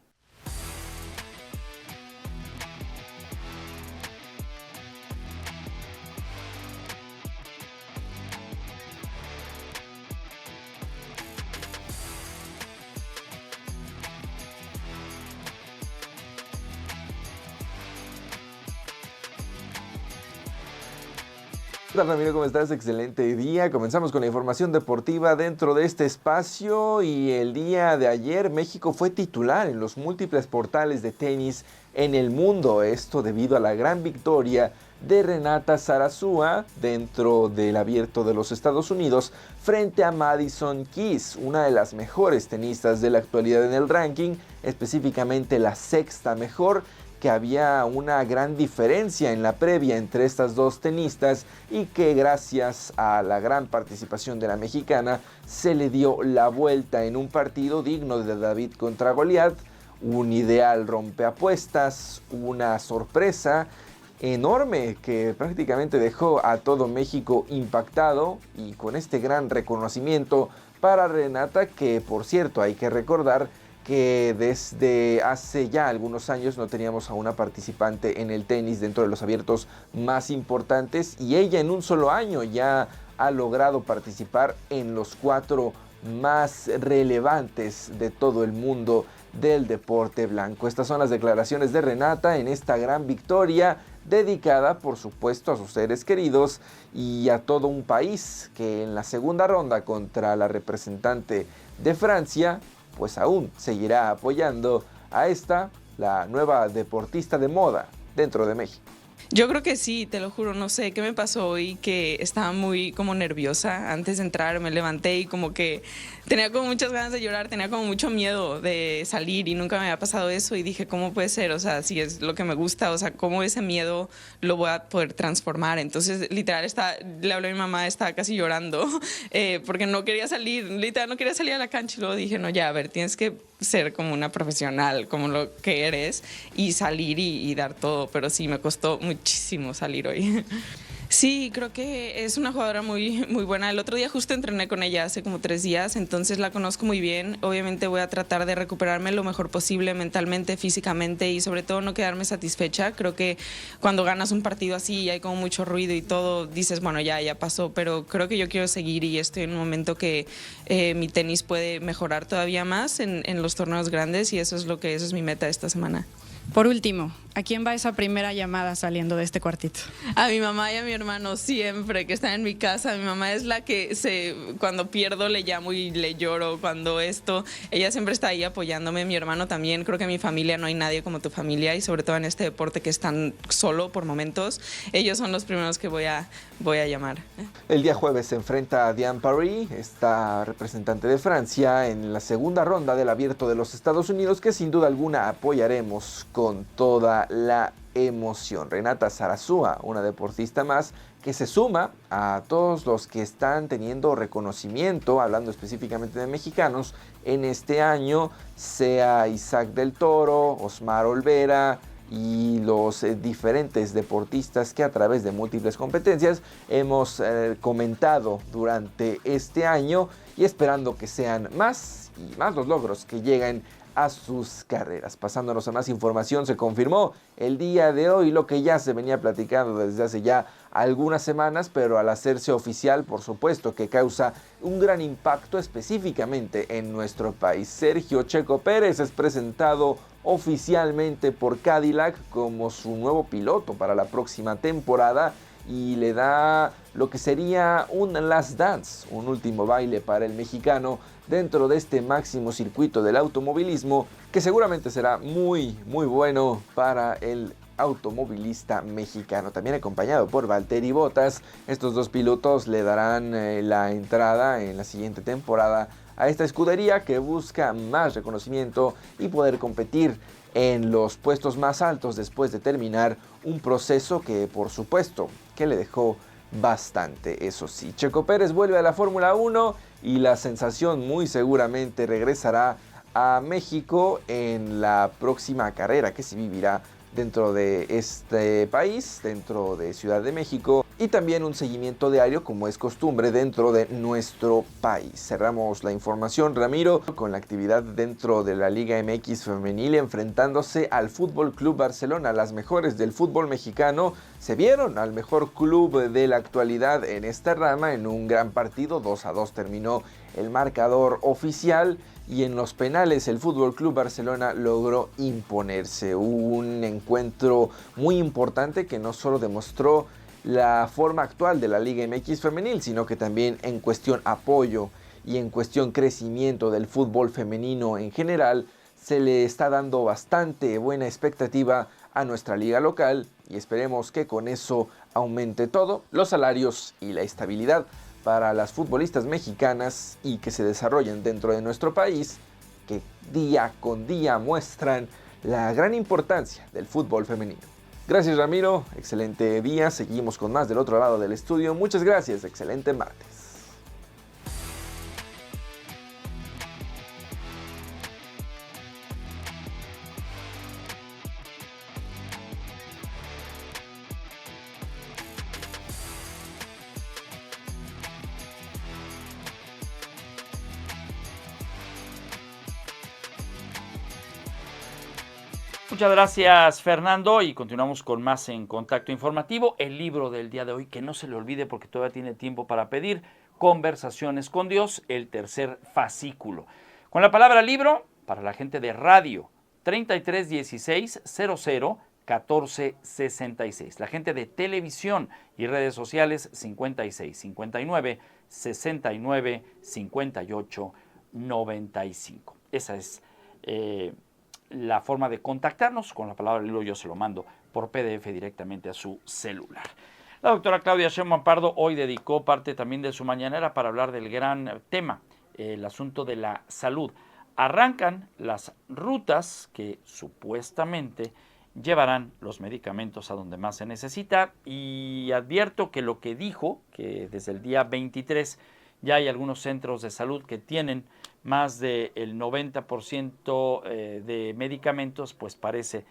¿Qué tal, Ramiro? ¿Cómo estás? Excelente día. Comenzamos con la información deportiva dentro de este espacio y el día de ayer México fue titular en los múltiples portales de tenis en el mundo. Esto debido a la gran victoria de Renata Zarazúa dentro del Abierto de los Estados Unidos frente a Madison Keys, una de las mejores tenistas de la actualidad en el ranking, específicamente la sexta mejor, que había una gran diferencia en la previa entre estas dos tenistas y que gracias a la gran participación de la mexicana se le dio la vuelta en un partido digno de David contra Goliat, un ideal rompeapuestas, una sorpresa enorme que prácticamente dejó a todo México impactado y con este gran reconocimiento para Renata, que por cierto hay que recordar que desde hace ya algunos años no teníamos a una participante en el tenis dentro de los abiertos más importantes y ella en un solo año ya ha logrado participar en los 4 más relevantes de todo el mundo del deporte blanco. Estas son las declaraciones de Renata en esta gran victoria dedicada por supuesto a sus seres queridos y a todo un país que en la segunda ronda contra la representante de Francia pues aún seguirá apoyando a esta, la nueva deportista de moda dentro de México. Yo creo que sí, te lo juro, no sé qué me pasó hoy, que estaba muy como nerviosa antes de entrar, me levanté y como que tenía como muchas ganas de llorar, tenía como mucho miedo de salir y nunca me había pasado eso y dije, ¿cómo puede ser? O sea, si es lo que me gusta, o sea, ¿cómo ese miedo lo voy a poder transformar? Entonces, literal, le hablé a mi mamá, estaba casi llorando porque no quería salir, literal, no quería salir a la cancha y luego dije, no, ya, a ver, tienes que ser como una profesional, como lo que eres y salir y dar todo, pero sí, me costó muchísimo salir hoy. Sí, creo que es una jugadora muy buena. El otro día justo entrené con ella hace como 3 días, entonces la conozco muy bien. Obviamente voy a tratar de recuperarme lo mejor posible mentalmente, físicamente y sobre todo no quedarme satisfecha. Creo que cuando ganas un partido así y hay como mucho ruido y todo, dices, bueno, ya pasó, pero creo que yo quiero seguir y estoy en un momento que mi tenis puede mejorar todavía más en los torneos grandes y eso es mi meta esta semana. Por último, ¿a quién va esa primera llamada saliendo de este cuartito? A mi mamá y a mi hermano siempre, que están en mi casa. Mi mamá es la que cuando pierdo le llamo y le lloro, cuando ella siempre está ahí apoyándome. Mi hermano también, creo que en mi familia no hay nadie como tu familia y sobre todo en este deporte que es tan solo por momentos, ellos son los primeros que voy a llamar. El día jueves se enfrenta a Diane Parry, esta representante de Francia, en la segunda ronda del Abierto de los Estados Unidos, que sin duda alguna apoyaremos con toda la emoción. Renata Zarazúa, una deportista más que se suma a todos los que están teniendo reconocimiento, hablando específicamente de mexicanos, en este año, sea Isaac del Toro, Osmar Olvera y los diferentes deportistas que a través de múltiples competencias hemos comentado durante este año y esperando que sean más y más los logros que lleguen a sus carreras. Pasándonos a más información, se confirmó el día de hoy lo que ya se venía platicando desde hace ya algunas semanas, pero al hacerse oficial, por supuesto que causa un gran impacto específicamente en nuestro país. Sergio Checo Pérez es presentado oficialmente por Cadillac como su nuevo piloto para la próxima temporada y le da lo que sería un last dance, un último baile para el mexicano dentro de este máximo circuito del automovilismo, que seguramente será muy bueno para el automovilista mexicano, también acompañado por Valtteri Bottas. Estos dos pilotos le darán la entrada en la siguiente temporada a esta escudería que busca más reconocimiento y poder competir en los puestos más altos después de terminar un proceso que, por supuesto, que le dejó bastante. Eso sí, Checo Pérez vuelve a la Fórmula 1 y la sensación muy seguramente regresará a México en la próxima carrera que se vivirá dentro de este país, dentro de Ciudad de México, y también un seguimiento diario como es costumbre dentro de nuestro país. Cerramos la información, Ramiro, con la actividad dentro de la Liga MX femenil enfrentándose al Fútbol Club Barcelona. Las mejores del fútbol mexicano se vieron al mejor club de la actualidad en esta rama en un gran partido. 2-2 terminó el marcador oficial y en los penales el Fútbol Club Barcelona logró imponerse. Un encuentro muy importante que no solo demostró la forma actual de la Liga MX femenil, sino que también en cuestión apoyo y en cuestión crecimiento del fútbol femenino en general, se le está dando bastante buena expectativa a nuestra liga local y esperemos que con eso aumente todo, los salarios y la estabilidad para las futbolistas mexicanas y que se desarrollen dentro de nuestro país, que día con día muestran la gran importancia del fútbol femenino. Gracias, Ramiro, excelente día, seguimos con más del otro lado del estudio. Muchas gracias, excelente martes. Muchas gracias, Fernando, y continuamos con más en Contacto Informativo. El libro del día de hoy, que no se le olvide porque todavía tiene tiempo para pedir, Conversaciones con Dios, el tercer fascículo. Con la palabra libro, para la gente de radio, 3316-00-1466. La gente de televisión y redes sociales, 56-59-69-58-95. Esa es la forma de contactarnos. Con la palabra Lilo yo se lo mando por PDF directamente a su celular. La doctora Claudia Sheinbaum Pardo hoy dedicó parte también de su mañanera para hablar del gran tema, el asunto de la salud. Arrancan las rutas que supuestamente llevarán los medicamentos a donde más se necesita, y advierto que lo que dijo, que desde el día 23 ya hay algunos centros de salud que tienen más del 90% de medicamentos, pues parece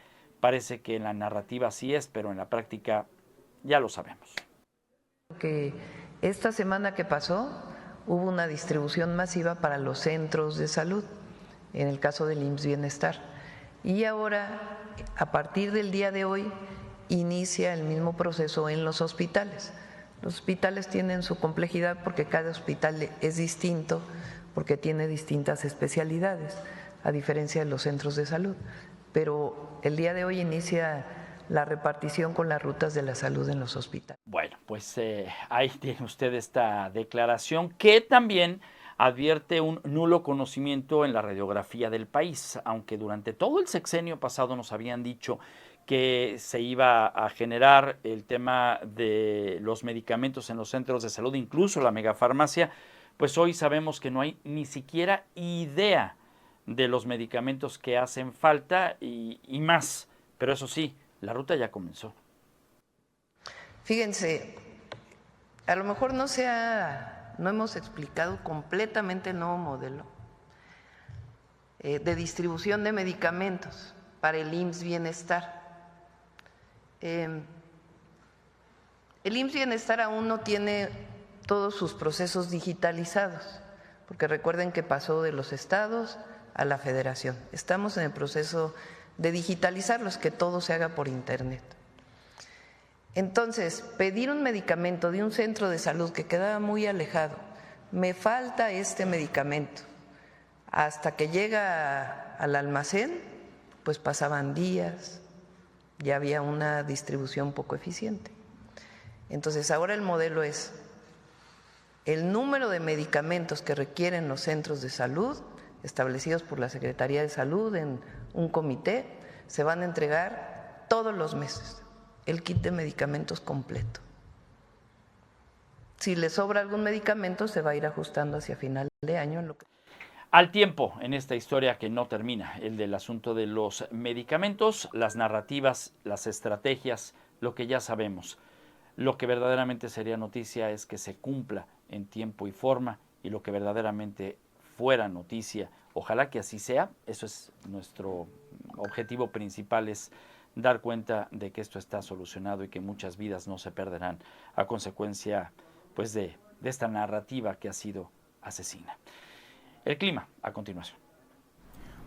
que en la narrativa sí es, pero en la práctica ya lo sabemos. Que esta semana que pasó hubo una distribución masiva para los centros de salud, en el caso del IMSS Bienestar. Y ahora, a partir del día de hoy, inicia el mismo proceso en los hospitales. Los hospitales tienen su complejidad porque cada hospital es distinto, porque tiene distintas especialidades, a diferencia de los centros de salud. Pero el día de hoy inicia la repartición con las rutas de la salud en los hospitales. Bueno, pues ahí tiene usted esta declaración que también advierte un nulo conocimiento en la radiografía del país, aunque durante todo el sexenio pasado nos habían dicho que se iba a generar el tema de los medicamentos en los centros de salud, incluso la megafarmacia, pues hoy sabemos que no hay ni siquiera idea de los medicamentos que hacen falta y más, pero eso sí, la ruta ya comenzó. Fíjense, a lo mejor no hemos explicado completamente el nuevo modelo de distribución de medicamentos para el IMSS Bienestar. El IMSS Bienestar aún no tiene todos sus procesos digitalizados, porque recuerden que pasó de los estados a la federación. Estamos en el proceso de digitalizarlos, que todo se haga por internet. Entonces, pedir un medicamento de un centro de salud que quedaba muy alejado, me falta este medicamento, hasta que llega al almacén, pues pasaban días, ya había una distribución poco eficiente. Entonces, ahora el modelo es el número de medicamentos que requieren los centros de salud, establecidos por la Secretaría de Salud en un comité, se van a entregar todos los meses el kit de medicamentos completo. Si le sobra algún medicamento, se va a ir ajustando hacia final de año. Al tiempo, en esta historia que no termina, el del asunto de los medicamentos, las narrativas, las estrategias, lo que ya sabemos. Lo que verdaderamente sería noticia es que se cumpla en tiempo y forma, y lo que verdaderamente fuera noticia, ojalá que así sea, eso es nuestro objetivo principal, es dar cuenta de que esto está solucionado y que muchas vidas no se perderán a consecuencia pues de esta narrativa que ha sido asesina. El clima, a continuación.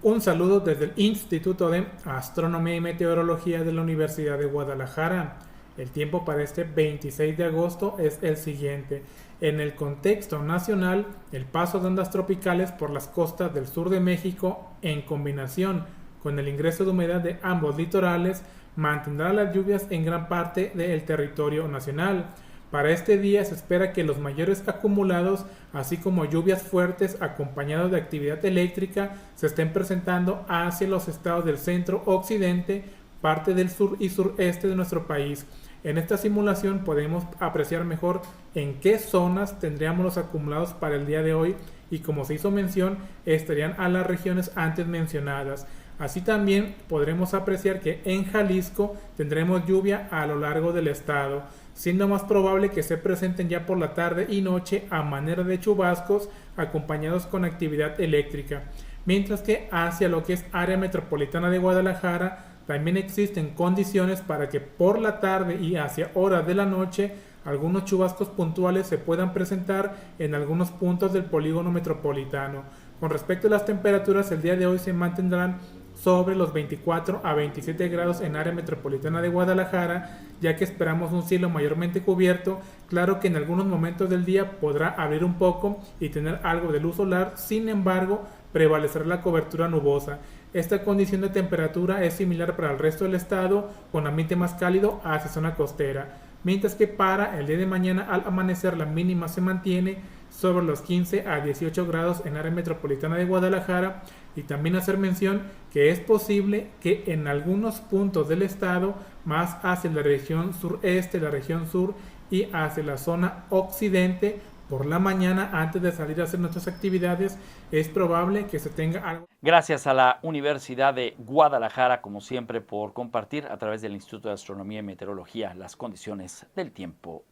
Un saludo desde el Instituto de Astronomía y Meteorología de la Universidad de Guadalajara. El tiempo para este 26 de agosto es el siguiente. En el contexto nacional, el paso de ondas tropicales por las costas del sur de México, en combinación con el ingreso de humedad de ambos litorales, mantendrá las lluvias en gran parte del territorio nacional. Para este día se espera que los mayores acumulados, así como lluvias fuertes acompañados de actividad eléctrica, se estén presentando hacia los estados del centro occidente, parte del sur y sureste de nuestro país. En esta simulación podemos apreciar mejor en qué zonas tendríamos los acumulados para el día de hoy, y como se hizo mención, estarían a las regiones antes mencionadas. Así también podremos apreciar que en Jalisco tendremos lluvia a lo largo del estado, siendo más probable que se presenten ya por la tarde y noche a manera de chubascos acompañados con actividad eléctrica, mientras que hacia lo que es área metropolitana de Guadalajara también existen condiciones para que por la tarde y hacia horas de la noche algunos chubascos puntuales se puedan presentar en algunos puntos del polígono metropolitano. Con respecto a las temperaturas, el día de hoy se mantendrán sobre los 24 a 27 grados en área metropolitana de Guadalajara, ya que esperamos un cielo mayormente cubierto. Claro que en algunos momentos del día podrá abrir un poco y tener algo de luz solar, sin embargo, prevalecerá la cobertura nubosa. Esta condición de temperatura es similar para el resto del estado, con ambiente más cálido hacia zona costera. mientras que para el día de mañana al amanecer la mínima se mantiene sobre los 15 a 18 grados en la área metropolitana de Guadalajara. Y también hacer mención que es posible que en algunos puntos del estado, más hacia la región sureste, la región sur y hacia la zona occidente, por la mañana, antes de salir a hacer nuestras actividades, es probable que se tenga algo. Gracias a la Universidad de Guadalajara, como siempre, por compartir a través del Instituto de Astronomía y Meteorología las condiciones del tiempo.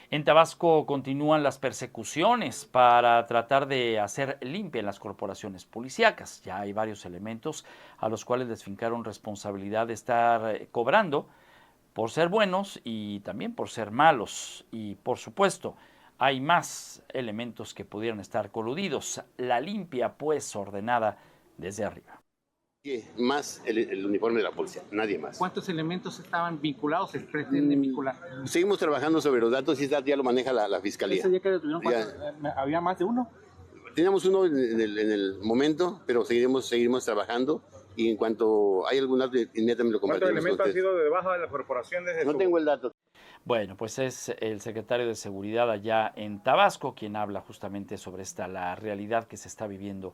En Tabasco continúan las persecuciones para tratar de hacer limpia en las corporaciones policíacas. Ya hay varios elementos a los cuales les fincaron responsabilidad de estar cobrando por ser buenos y también por ser malos. Y por supuesto, hay más elementos que pudieran estar coludidos. La limpia, pues, ordenada desde arriba. Más el uniforme de la policía, nadie más. ¿Cuántos elementos estaban vinculados, se pretenden vincular? Seguimos trabajando sobre los datos y ese dato ya lo maneja la fiscalía. ¿Ese día que detuvieron, había más de uno? Teníamos uno en el momento, pero seguimos trabajando y en cuanto hay algún dato, inmediatamente lo compartimos. ¿Cuántos elementos han sido de baja de la corporación desde No tengo el dato. Bueno, pues es el secretario de Seguridad allá en Tabasco quien habla justamente sobre la realidad que se está viviendo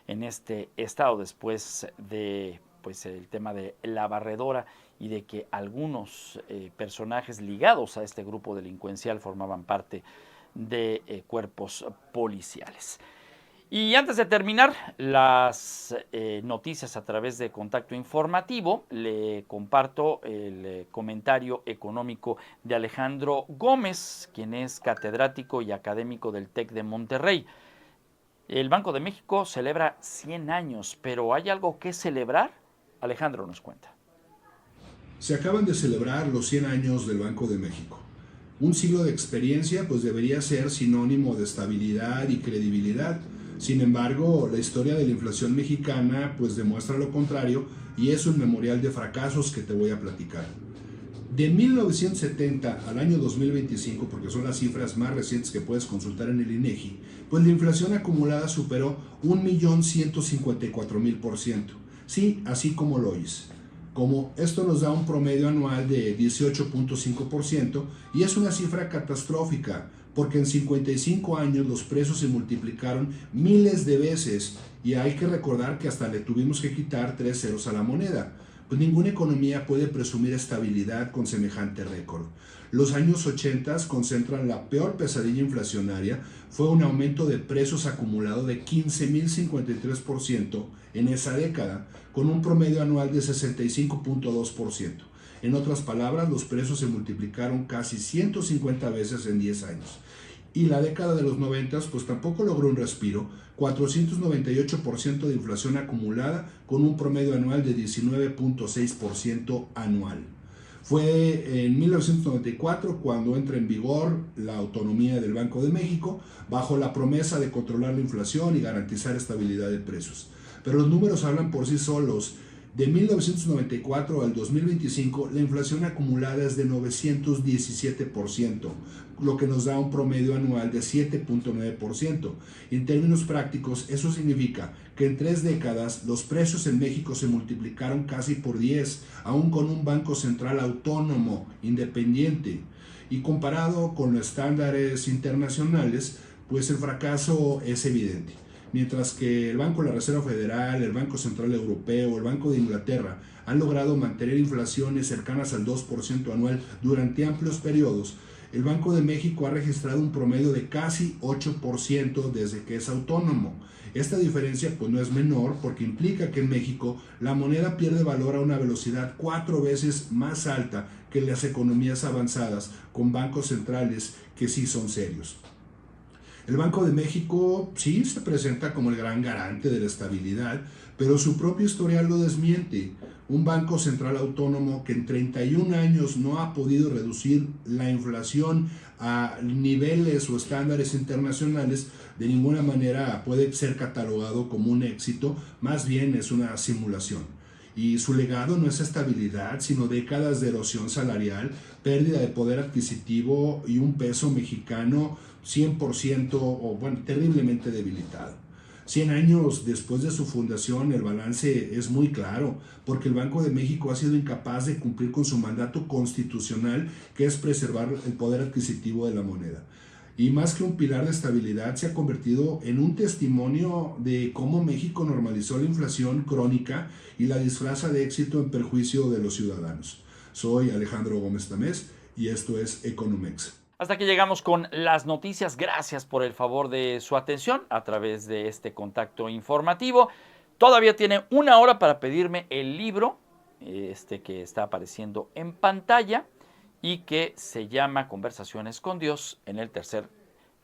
en este estado después de el tema de la barredora y de que algunos personajes ligados a este grupo delincuencial formaban parte de cuerpos policiales. Y antes de terminar las noticias a través de Contacto Informativo, le comparto el comentario económico de Alejandro Gómez, quien es catedrático y académico del TEC de Monterrey. El Banco de México celebra 100 años, pero ¿hay algo que celebrar? Alejandro nos cuenta. Se acaban de celebrar los 100 años del Banco de México. Un siglo de experiencia pues debería ser sinónimo de estabilidad y credibilidad. Sin embargo, la historia de la inflación mexicana pues demuestra lo contrario y es un memorial de fracasos que te voy a platicar. De 1970 al año 2025, porque son las cifras más recientes que puedes consultar en el INEGI, pues la inflación acumulada superó 1.154.000%. Sí, así como lo oyes. Como esto nos da un promedio anual de 18.5% y es una cifra catastrófica, porque en 55 años los precios se multiplicaron miles de veces y hay que recordar que hasta le tuvimos que quitar 3 ceros a la moneda. Pues ninguna economía puede presumir estabilidad con semejante récord. Los años 80 concentran la peor pesadilla inflacionaria, fue un aumento de precios acumulado de 15.053% en esa década, con un promedio anual de 65.2%. En otras palabras, los precios se multiplicaron casi 150 veces en 10 años. Y la década de los 90 pues tampoco logró un respiro, 498% de inflación acumulada con un promedio anual de 19.6% anual. Fue en 1994 cuando entra en vigor la autonomía del Banco de México bajo la promesa de controlar la inflación y garantizar estabilidad de precios. Pero los números hablan por sí solos. De 1994 al 2025, la inflación acumulada es de 917%, lo que nos da un promedio anual de 7.9%. En términos prácticos, eso significa que en 3 décadas los precios en México se multiplicaron casi por 10, aún con un banco central autónomo, independiente. Y comparado con los estándares internacionales, pues el fracaso es evidente. Mientras que el Banco de la Reserva Federal, el Banco Central Europeo, el Banco de Inglaterra han logrado mantener inflaciones cercanas al 2% anual durante amplios periodos, el Banco de México ha registrado un promedio de casi 8% desde que es autónomo. Esta diferencia pues no es menor porque implica que en México la moneda pierde valor a una velocidad 4 veces más alta que las economías avanzadas con bancos centrales que sí son serios. El Banco de México sí se presenta como el gran garante de la estabilidad, pero su propio historial lo desmiente. Un banco central autónomo que en 31 años no ha podido reducir la inflación a niveles o estándares internacionales, de ninguna manera puede ser catalogado como un éxito, más bien es una simulación. Y su legado no es estabilidad, sino décadas de erosión salarial, pérdida de poder adquisitivo y un peso mexicano 100% o terriblemente debilitado. 100 años después de su fundación, el balance es muy claro, porque el Banco de México ha sido incapaz de cumplir con su mandato constitucional, que es preservar el poder adquisitivo de la moneda. Y más que un pilar de estabilidad, se ha convertido en un testimonio de cómo México normalizó la inflación crónica y la disfraza de éxito en perjuicio de los ciudadanos. Soy Alejandro Gómez Tamés y esto es Economex. Hasta aquí llegamos con las noticias. Gracias por el favor de su atención a través de este contacto informativo. Todavía tiene 1 hora para pedirme el libro, que está apareciendo en pantalla y que se llama Conversaciones con Dios, en el tercer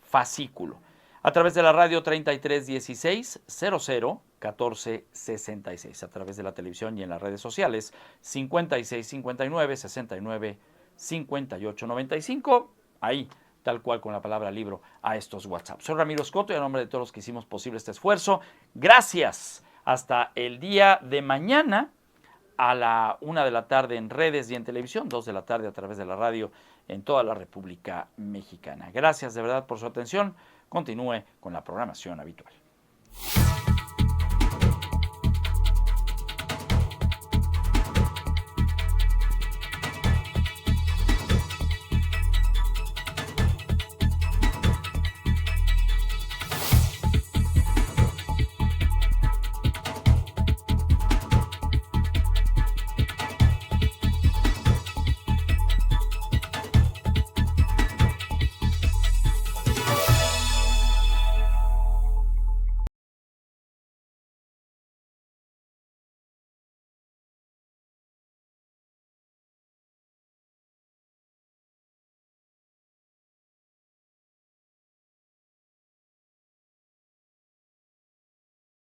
fascículo. A través de la radio 3316 00 1466, a través de la televisión y en las redes sociales 5659 69 58 95. Ahí, tal cual con la palabra libro, a estos WhatsApp. Soy Ramiro Escoto y a nombre de todos los que hicimos posible este esfuerzo, gracias. Hasta el día de mañana a la 1 de la tarde en redes y en televisión, 2 de la tarde a través de la radio en toda la República Mexicana. Gracias de verdad por su atención. Continúe con la programación habitual.